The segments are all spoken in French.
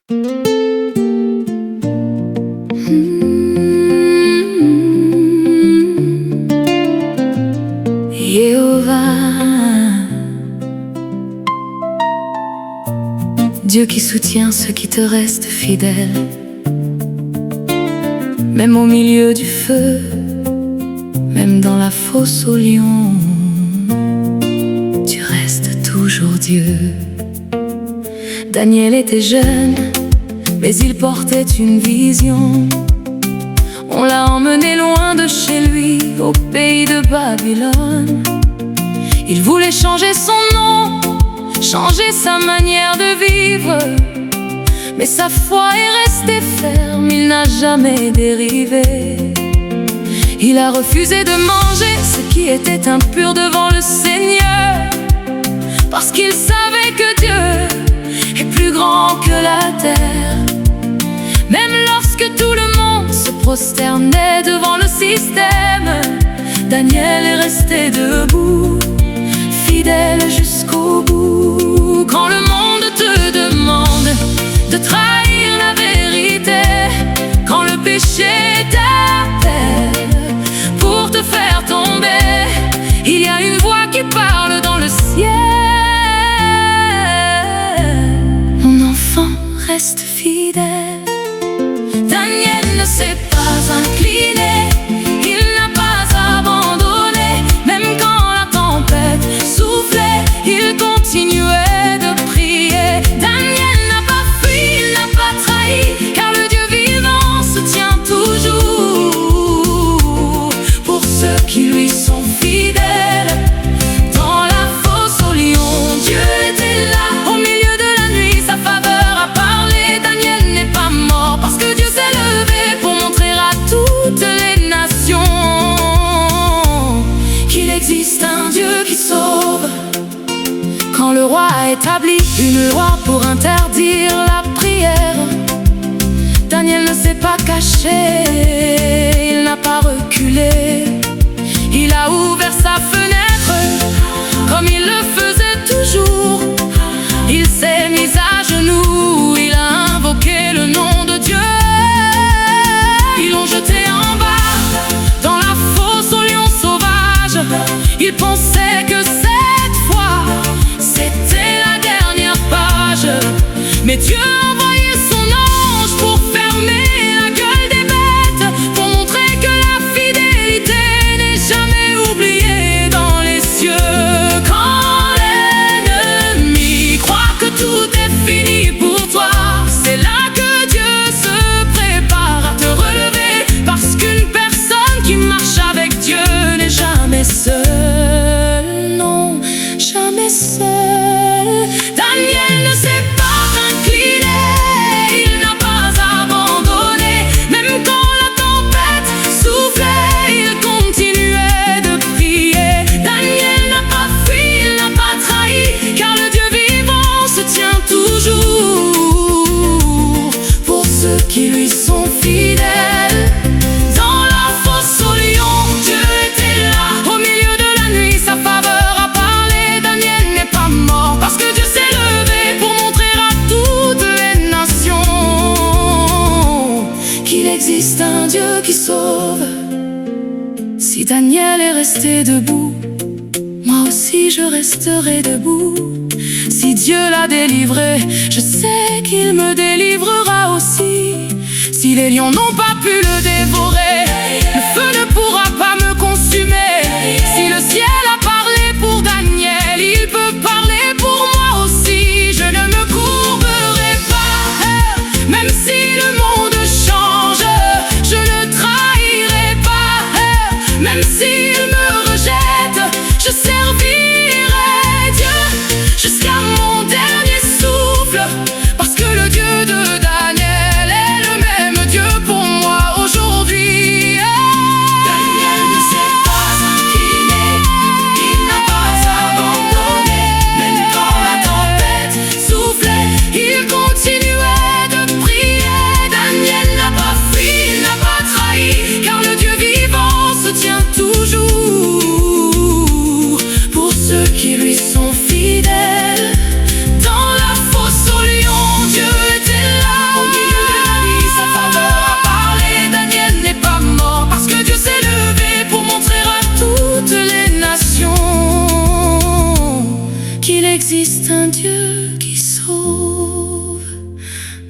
Jéhovah, Dieu qui soutient ceux qui te restent fidèles, même au milieu du feu, même dans la fosse aux lions, tu restes toujours Dieu. Daniel était jeune, mais il portait une vision. On l'a emmené loin de chez lui, au pays de Babylone. Il voulait changer son nom, changer sa manière de vivre, mais sa foi est restée ferme, il n'a jamais dérivé. Il a refusé de manger ce qui était impur devant le Seigneur, parce qu'il savait que Dieu est plus grand que la terre. Même lorsque tout le monde se prosternait devant le système, Daniel est resté debout, fidèle jusqu'au bout. Quand le monde te demande de trahir la vérité, quand le péché t'appelle pour te faire tomber, il y a une voix qui parle dans le ciel. Mon enfant, reste fidèle. Daniel ne s'est pas incliné, il n'a pas abandonné. Même quand la tempête soufflait, il continuait de prier. Daniel n'a pas fui, il n'a pas trahi, car le Dieu vivant se tient toujours pour ceux qui lui sont fidèles. Dans la fosse aux lions, Dieu était là. Au milieu de la nuit, sa faveur a parlé. Daniel n'est pas mort, parce que Dieu s'est levé pour montrer à toutes les nations qu'il existe un Dieu qui sauve. Quand le roi a établi une loi pour interdire la prière, Daniel ne s'est pas caché, il n'a pas reculé. Il a ouvert sa fenêtre comme il le faisait toujours. Il s'est mis à genoux, il a invoqué le nom de Dieu. Ils l'ont jeté en bas, dans la fosse aux lions sauvages. Il pensait que cette fois, c'était la dernière page. Mais Dieu a envoyé son ange pour fermer la gueule des bêtes, pour montrer que la fidélité n'est jamais oubliée dans les cieux. Quand l'ennemi croit que tout est fini pour toi, c'est là que Dieu se prépare à te relever, parce qu'une personne qui marche avec Dieu n'est jamais seule, non, jamais seule. Daniel ne s'est pas incliné, il n'a pas abandonné. Même quand la tempête soufflait, il continuait de prier. Daniel n'a pas fui, il n'a pas trahi, car le Dieu vivant se tient toujours pour ceux qui lui sont fidèles. Dans la fosse aux lions, Dieu était là. Au milieu de la nuit, sa faveur a parlé. Daniel n'est pas mort, parce que Dieu s'est levé pour montrer à toutes les nations qu'il existe un Dieu qui sauve. Si Daniel est resté debout, moi aussi je resterai debout. Si Dieu l'a délivré, je sais qu'il me délivrera aussi. Si les lions n'ont pas pu le dévorer, le feu ne pourra pas me consumer. Si le ciel a parlé pour Daniel, il peut parler pour moi aussi. Je ne me courberai pas, même si le monde change. Je ne trahirai pas, même s'il me rejette. Je servirai Dieu jusqu'à mon dernier souffle, parce que le Dieu de Daniel est le même Dieu pour moi aujourd'hui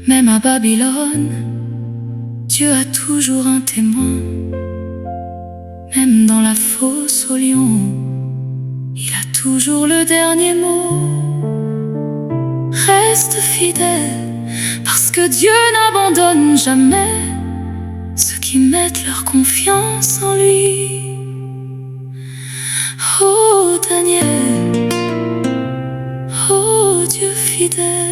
Même à Babylone, Dieu a toujours un témoin. Même dans la fosse au lion, il a toujours le dernier mot. Reste fidèle, parce que Dieu n'abandonne jamais ceux qui mettent leur confiance en lui. Oh Daniel, oh Dieu fidèle.